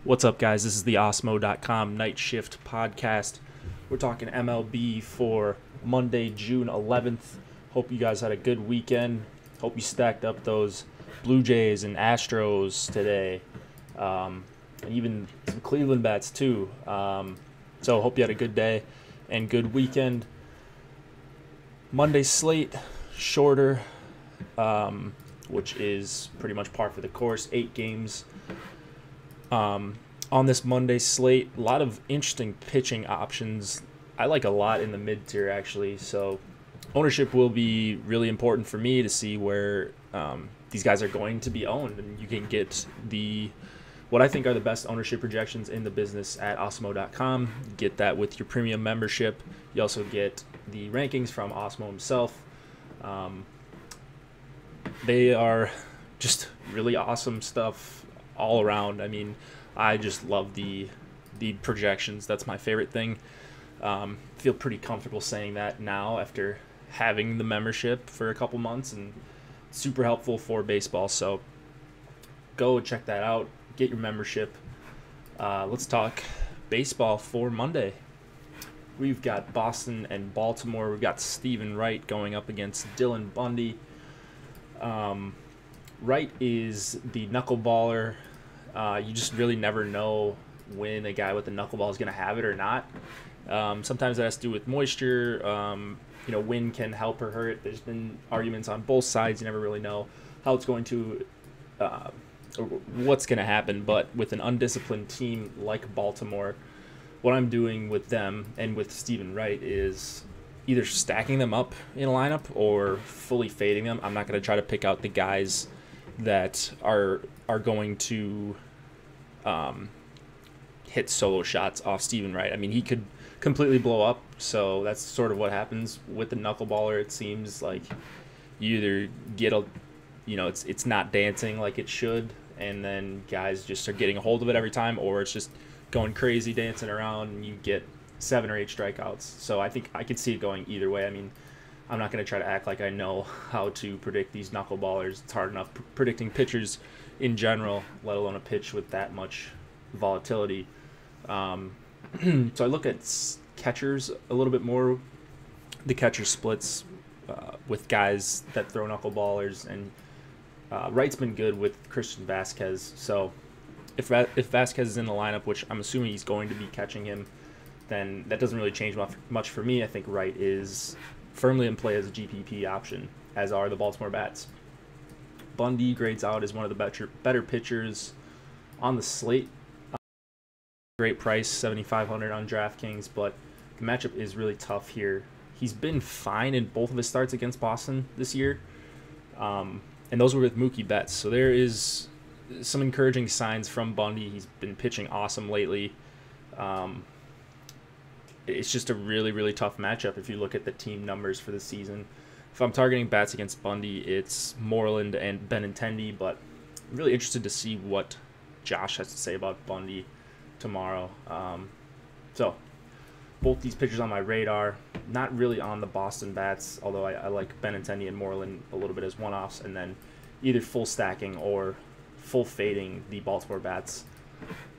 What's up, guys? This is the Osmo.com Night Shift Podcast. We're talking MLB for Monday, June 11th. Hope you guys had a good weekend. Hope you stacked up those Blue Jays and Astros today. And even some Cleveland bats, too. So hope you had a good day and good weekend. Monday slate, shorter, which is pretty much par for the course. 8 games. On this Monday slate, a lot of interesting pitching options. I like a lot in the mid-tier, actually. So ownership will be really important for me to see where these guys are going to be owned. And you can get what I think are the best ownership projections in the business at Osmo.com. Get that with your premium membership. You also get the rankings from Osmo himself. They are just really awesome stuff all around. I mean, I just love the projections. That's my favorite thing. Feel pretty comfortable saying that now after having the membership for a couple months, and super helpful for baseball. So go check that out. Get your membership. Let's talk baseball for Monday. We've got Boston and Baltimore. We've got Stephen Wright going up against Dylan Bundy. Wright is the knuckleballer. You just really never know when a guy with a knuckleball is going to have it or not. Sometimes that has to do with moisture. Wind can help or hurt. There's been arguments on both sides. You never really know how it's going to, or what's going to happen. But with an undisciplined team like Baltimore, what I'm doing with them and with Stephen Wright is either stacking them up in a lineup or fully fading them. I'm not going to try to pick out the guys that are going to hit solo shots off Stephen Wright. I mean, he could completely blow up, so that's sort of what happens with the knuckleballer. It seems like you either get it's not dancing like it should, and then guys just are getting a hold of it every time, or it's just going crazy dancing around and you get 7 or 8 strikeouts. So I think I could see it going either way. I mean, I'm not going to try to act like I know how to predict these knuckleballers. It's hard enough predicting pitchers in general, let alone a pitch with that much volatility. So I look at catchers a little bit more. The catcher splits with guys that throw knuckleballers, and Wright's been good with Christian Vasquez. So if Vasquez is in the lineup, which I'm assuming he's going to be catching him, then that doesn't really change much for me. I think Wright is firmly in play as a GPP option, as are the Baltimore bats. Bundy grades out as one of the better pitchers on the slate. Great price, $7,500 on DraftKings, but the matchup is really tough here. He's been fine in both of his starts against Boston this year, and those were with Mookie Betts. So there is some encouraging signs from Bundy. He's been pitching awesome lately. It's just a really, really tough matchup if you look at the team numbers for the season. If I'm targeting bats against Bundy, it's Moreland and Benintendi, but I'm really interested to see what Josh has to say about Bundy tomorrow. So both these pitchers on my radar, not really on the Boston bats, although I like Benintendi and Moreland a little bit as one-offs, and then either full stacking or full fading the Baltimore bats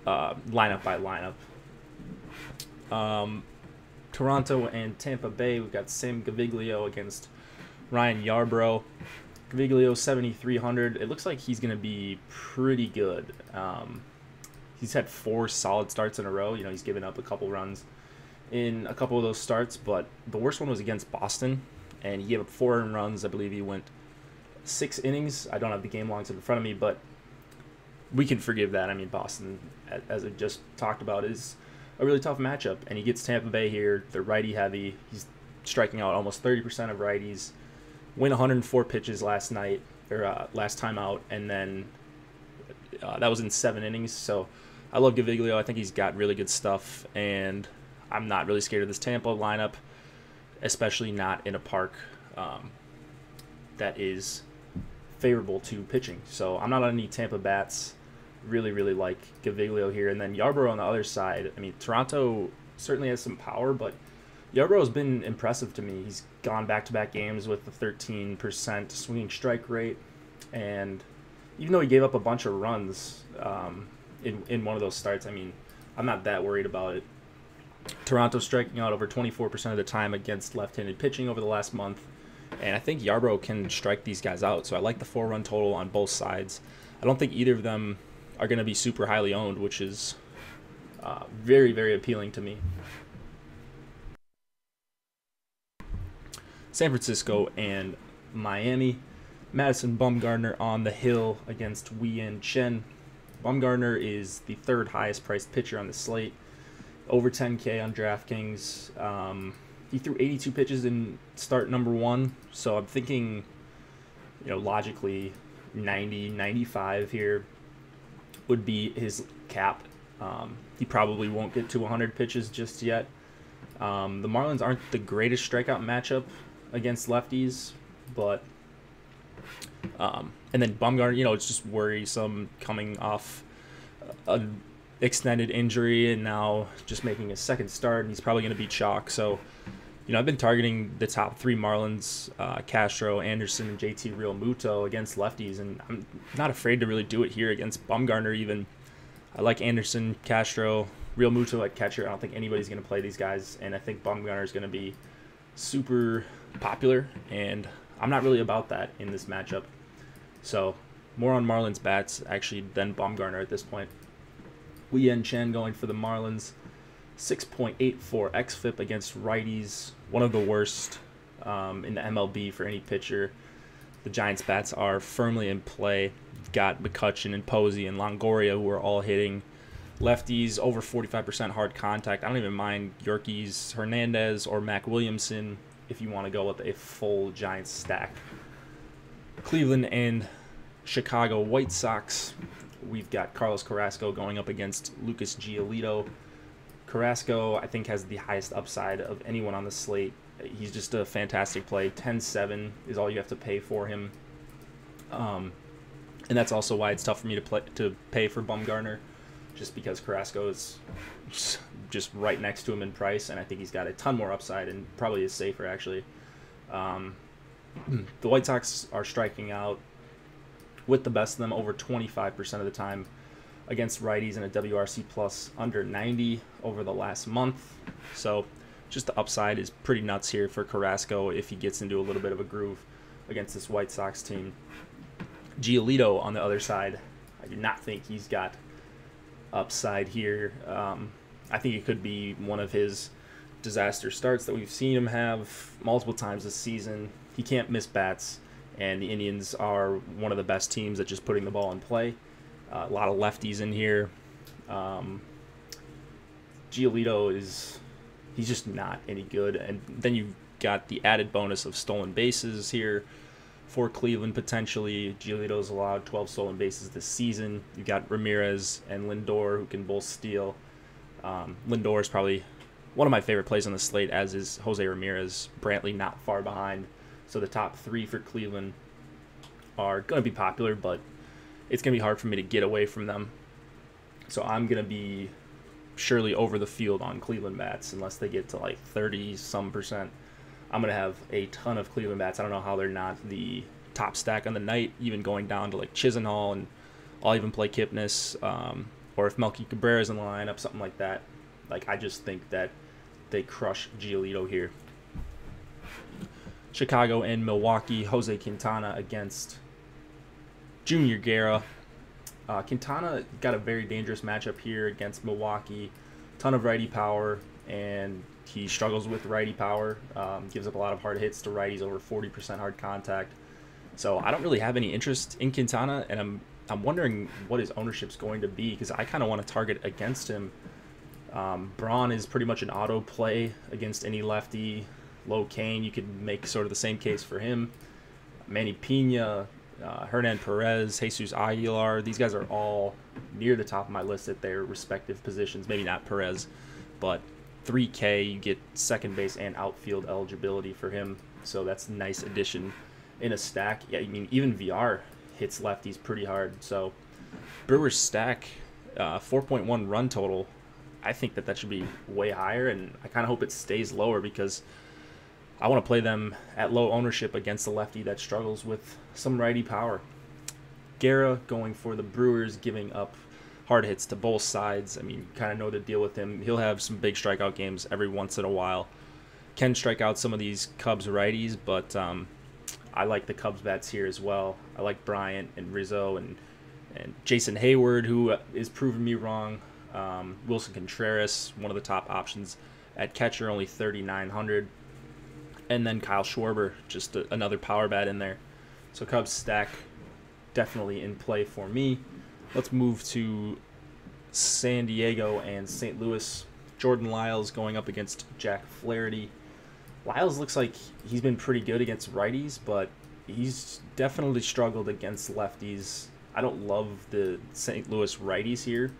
lineup by lineup. Toronto and Tampa Bay, we've got Sam Gaviglio against Ryan Yarbrough. Gaviglio 7,300. It looks like he's going to be pretty good. He's had 4 solid starts in a row. He's given up a couple runs in a couple of those starts, but the worst one was against Boston, and he gave up 4 earned runs. I believe he went 6 innings. I don't have the game logs in front of me, but we can forgive that. I mean, Boston, as I just talked about, is a really tough matchup, and he gets Tampa Bay here. They're righty heavy. He's striking out almost 30% of righties. Went 104 pitches last night, or last time out, and then that was in 7 innings. So I love Gaviglio. I think he's got really good stuff, and I'm not really scared of this Tampa lineup, especially not in a park that is favorable to pitching. So I'm not on any Tampa bats. Really, really like Gaviglio here. And then Yarbrough on the other side. I mean, Toronto certainly has some power, but Yarbrough has been impressive to me. He's gone back-to-back games with a 13% swinging strike rate, and even though he gave up a bunch of runs in one of those starts. I mean, I'm not that worried about it. Toronto striking out over 24% of the time against left-handed pitching over the last month, and I think Yarbrough can strike these guys out. So I like the 4-run total on both sides. I don't think either of them are going to be super highly owned, which is very, very appealing to me. San Francisco and Miami. Madison Bumgarner on the hill against Wei-Yin Chen. Bumgarner is the third highest priced pitcher on the slate, over 10K on DraftKings. He threw 82 pitches in start number 1, so I'm thinking, logically 90, 95 here would be his cap. He probably won't get to 100 pitches just yet. The Marlins aren't the greatest strikeout matchup against lefties, but and then Bumgarner, it's just worrisome coming off an extended injury and now just making a second start, and he's probably going to be chalk. So, I've been targeting the top 3 Marlins, Castro, Anderson, and JT Realmuto against lefties, and I'm not afraid to really do it here against Bumgarner even. I like Anderson, Castro, Realmuto at catcher. I don't think anybody's going to play these guys, and I think Bumgarner is going to be super popular, and I'm not really about that in this matchup. So more on Marlins bats actually than Bumgarner at this point. Wei-Yin Chen going for the Marlins. 6.84 xFIP against righties, one of the worst in the MLB for any pitcher. The Giants bats are firmly in play. Got McCutchen and Posey and Longoria, who are all hitting lefties over 45% hard contact. I don't even mind Yorkies, Hernandez, or Mac Williamson if you want to go with a full Giants stack. Cleveland and Chicago White Sox. We've got Carlos Carrasco going up against Lucas Giolito. Carrasco, I think, has the highest upside of anyone on the slate. He's just a fantastic play. 10-7 is all you have to pay for him. And that's also why it's tough for me to pay for Bumgarner, just because Carrasco is just right next to him in price, and I think he's got a ton more upside and probably is safer, actually. The White Sox are striking out with the best of them over 25% of the time against righties in a WRC plus under 90 over the last month. So just the upside is pretty nuts here for Carrasco if he gets into a little bit of a groove against this White Sox team. Giolito on the other side, I do not think he's got upside here. I think it could be one of his disaster starts that we've seen him have multiple times this season. He can't miss bats, and the Indians are one of the best teams at just putting the ball in play. A lot of lefties in here. Giolito he's just not any good. And then you've got the added bonus of stolen bases here for Cleveland potentially. Giolito's allowed 12 stolen bases this season. You've got Ramirez and Lindor who can both steal. Lindor is probably one of my favorite plays on the slate, as is Jose Ramirez. Brantley not far behind. So the top 3 for Cleveland are going to be popular, but it's going to be hard for me to get away from them. So I'm going to be surely over the field on Cleveland bats unless they get to like 30-some%. I'm going to have a ton of Cleveland bats. I don't know how they're not the top stack on the night, even going down to like Chisenhall, and I'll even play Kipnis, or if Melky Cabrera's in the lineup, something like that. Like, I just think that they crush Giolito here. Chicago and Milwaukee, Jose Quintana against Junior Guerra. Quintana got a very dangerous matchup here against Milwaukee. Ton of righty power, and he struggles with righty power. Gives up a lot of hard hits to righties, over 40% hard contact. So I don't really have any interest in Quintana, and I'm wondering what his ownership's going to be, because I kind of want to target against him. Braun is pretty much an auto play against any lefty. Low Kane, you could make sort of the same case for him. Manny Pena, Hernan Perez, Jesus Aguilar, these guys are all near the top of my list at their respective positions. Maybe not Perez, but 3K, you get second base and outfield eligibility for him. So that's a nice addition in a stack. Yeah, I mean, even VR hits lefties pretty hard. So Brewers stack, 4.1 run total. I think that should be way higher, and I kind of hope it stays lower, because I want to play them at low ownership against a lefty that struggles with some righty power. Guerra going for the Brewers, giving up hard hits to both sides. I mean, kind of know the deal with him. He'll have some big strikeout games every once in a while. Can strike out some of these Cubs righties, but I like the Cubs bats here as well. I like Bryant and Rizzo and Jason Hayward, who is proving me wrong. Wilson Contreras, one of the top options at catcher, only 3,900. And then Kyle Schwarber, just another power bat in there. So Cubs stack definitely in play for me. Let's move to San Diego and St. Louis. Jordan Lyles going up against Jack Flaherty. Lyles looks like he's been pretty good against righties, but he's definitely struggled against lefties. I don't love the St. Louis righties here,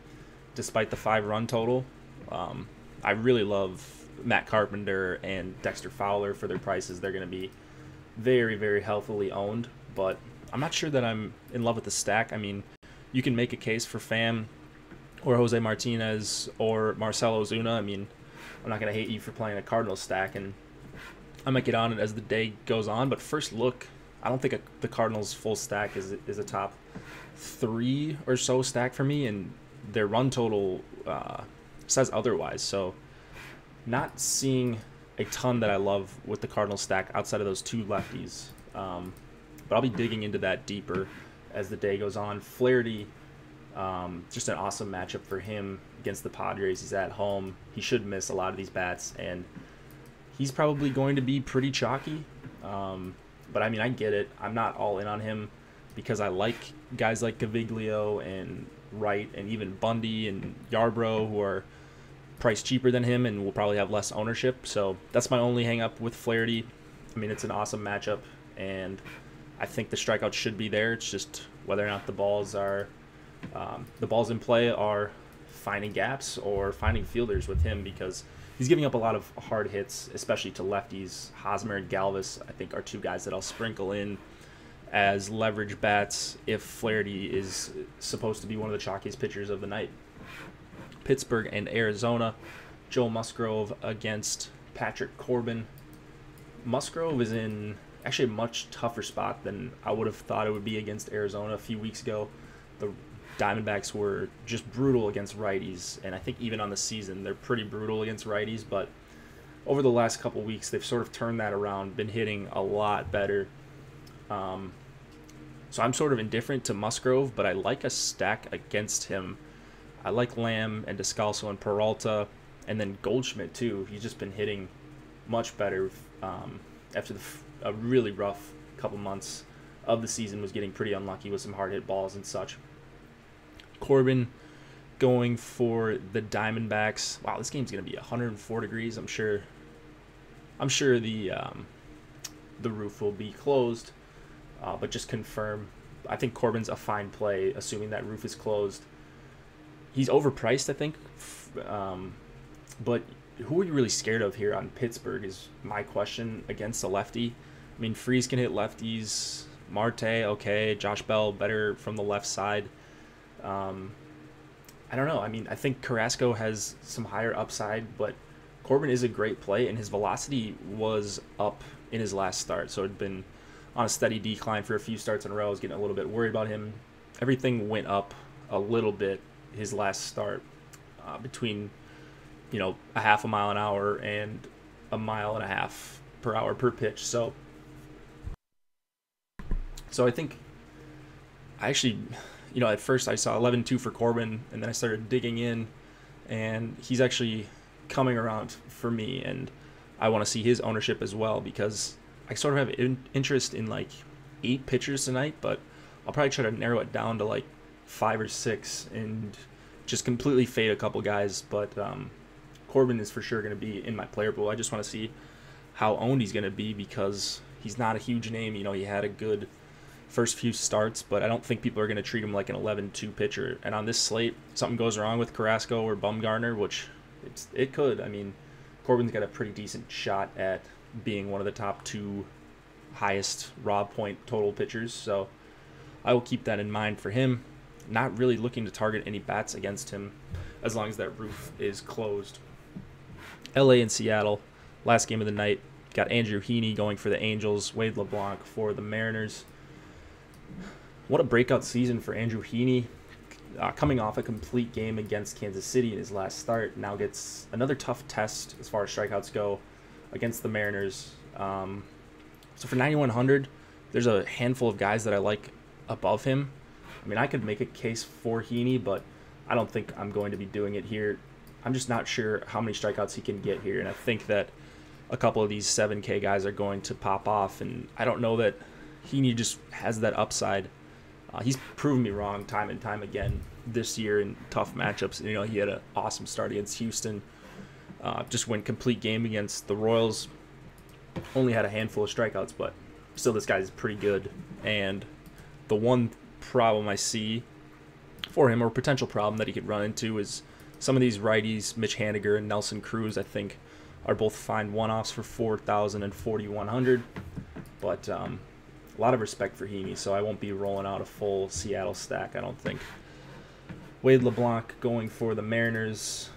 despite the 5-run total. I really love Matt Carpenter and Dexter Fowler for their prices. They're going to be very, very healthily owned, but I'm not sure that I'm in love with the stack. I mean, you can make a case for Pham or Jose Martinez or Marcell Ozuna. I mean, I'm not going to hate you for playing a Cardinals stack, and I might get on it as the day goes on, but first look, I don't think the Cardinals full stack is a top 3 or so stack for me, and their run total says otherwise. So not seeing a ton that I love with the Cardinals stack outside of those 2 lefties. But I'll be digging into that deeper as the day goes on. Flaherty, just an awesome matchup for him against the Padres. He's at home. He should miss a lot of these bats, and he's probably going to be pretty chalky. But I mean, I get it. I'm not all in on him because I like guys like Caviglio and Wright and even Bundy and Yarbrough, who are priced cheaper than him and will probably have less ownership. So that's my only hang up with Flaherty. I mean, it's an awesome matchup, and I think the strikeouts should be there. It's just whether or not the balls in play are finding gaps or finding fielders with him, because he's giving up a lot of hard hits, especially to lefties. Hosmer and Galvis, I think, are 2 guys that I'll sprinkle in as leverage bats if Flaherty is supposed to be one of the chalkiest pitchers of the night. Pittsburgh and Arizona. Joe Musgrove against Patrick Corbin. Musgrove is in actually a much tougher spot than I would have thought it would be against Arizona a few weeks ago. The Diamondbacks were just brutal against righties, and I think even on the season they're pretty brutal against righties, but over the last couple weeks they've sort of turned that around, been hitting a lot better. So I'm sort of indifferent to Musgrove, but I like a stack against him. I like Lamb and Descalso and Peralta, and then Goldschmidt too. He's just been hitting much better after a really rough couple months of the season. Was getting pretty unlucky with some hard hit balls and such. Corbin going for the Diamondbacks. Wow, this game's gonna be 104 degrees. I'm sure the roof will be closed, but just confirm. I think Corbin's a fine play, assuming that roof is closed. He's overpriced, I think, but who are you really scared of here on Pittsburgh is my question against a lefty. I mean, Freese can hit lefties. Marte, okay. Josh Bell, better from the left side. I don't know. I mean, I think Carrasco has some higher upside, but Corbin is a great play, and his velocity was up in his last start, so it'd been on a steady decline for a few starts in a row. I was getting a little bit worried about him. Everything went up a little bit his last start, between a half a mile an hour and a mile and a half per hour per pitch. So I think I actually, at first I saw 11-2 for Corbin, and then I started digging in, and he's actually coming around for me, and I want to see his ownership as well, because I sort of have interest in like 8 pitchers tonight, but I'll probably try to narrow it down to like 5 or 6 and just completely fade a couple guys. But Corbin is for sure going to be in my player pool. I just want to see how owned he's going to be, because he's not a huge name. He had a good first few starts, but I don't think people are going to treat him like an 11-2 pitcher. And on this slate, something goes wrong with Carrasco or Bumgarner, which it could. I mean, Corbin's got a pretty decent shot at being one of the top 2 highest raw point total pitchers, so I will keep that in mind for him. Not really looking to target any bats against him as long as that roof is closed. LA and Seattle, last game of the night. Got Andrew Heaney going for the Angels, Wade LeBlanc for the Mariners. What a breakout season for Andrew Heaney. coming off a complete game against Kansas City in his last start, now gets another tough test as far as strikeouts go against the Mariners. So for 9,100, there's a handful of guys that I like above him. I mean, I could make a case for Heaney, but I don't think I'm going to be doing it here. I'm just not sure how many strikeouts he can get here, and I think that a couple of these 7K guys are going to pop off, and I don't know that Heaney just has that upside. He's proven me wrong time and time again this year in tough matchups. You know, he had an awesome start against Houston, just went complete game against the Royals, only had a handful of strikeouts, but still this guy's pretty good. And the one problem I see for him, or potential problem that he could run into, is some of these righties, Mitch Haniger and Nelson Cruz, I think are both fine one-offs for 4,000 and 4,100, but a lot of respect for Heaney, so I won't be rolling out a full Seattle stack, I don't think. Wade LeBlanc going for the Mariners,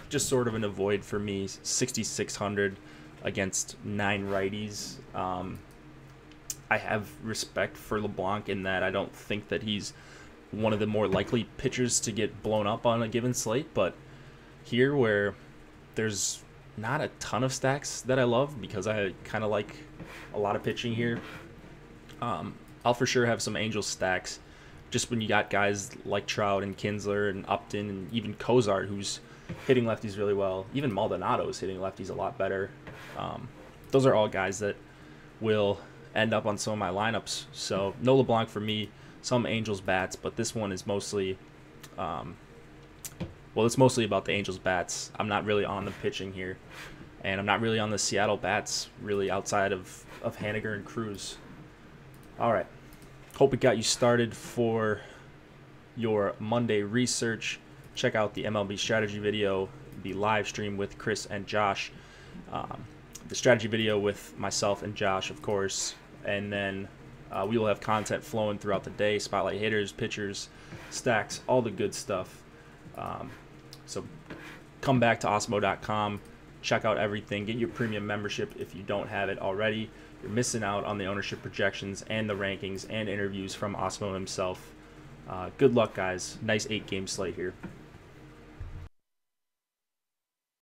just sort of an avoid for me, 6,600 against 9 righties. I have respect for LeBlanc in that I don't think that he's one of the more likely pitchers to get blown up on a given slate, but here where there's not a ton of stacks that I love because I kind of like a lot of pitching here, I'll for sure have some Angels stacks just when you got guys like Trout and Kinsler and Upton and even Cozart, who's hitting lefties really well. Even Maldonado is hitting lefties a lot better. Those are all guys that will end up on some of my lineups. So no LeBlanc for me, some Angels bats, but this one is mostly, it's mostly about the Angels bats. I'm not really on the pitching here, and I'm not really on the Seattle bats really outside of Haniger and Cruz. All right, hope it got you started for your Monday research. Check out the MLB strategy video, the live stream with Chris and Josh, the strategy video with myself and Josh, of course, and then we will have content flowing throughout the day, spotlight hitters, pitchers, stacks, all the good stuff. So come back to Osmo.com, check out everything, get your premium membership if you don't have it already. You're missing out on the ownership projections and the rankings and interviews from Osmo himself. Good luck, guys. Nice 8-game slate here.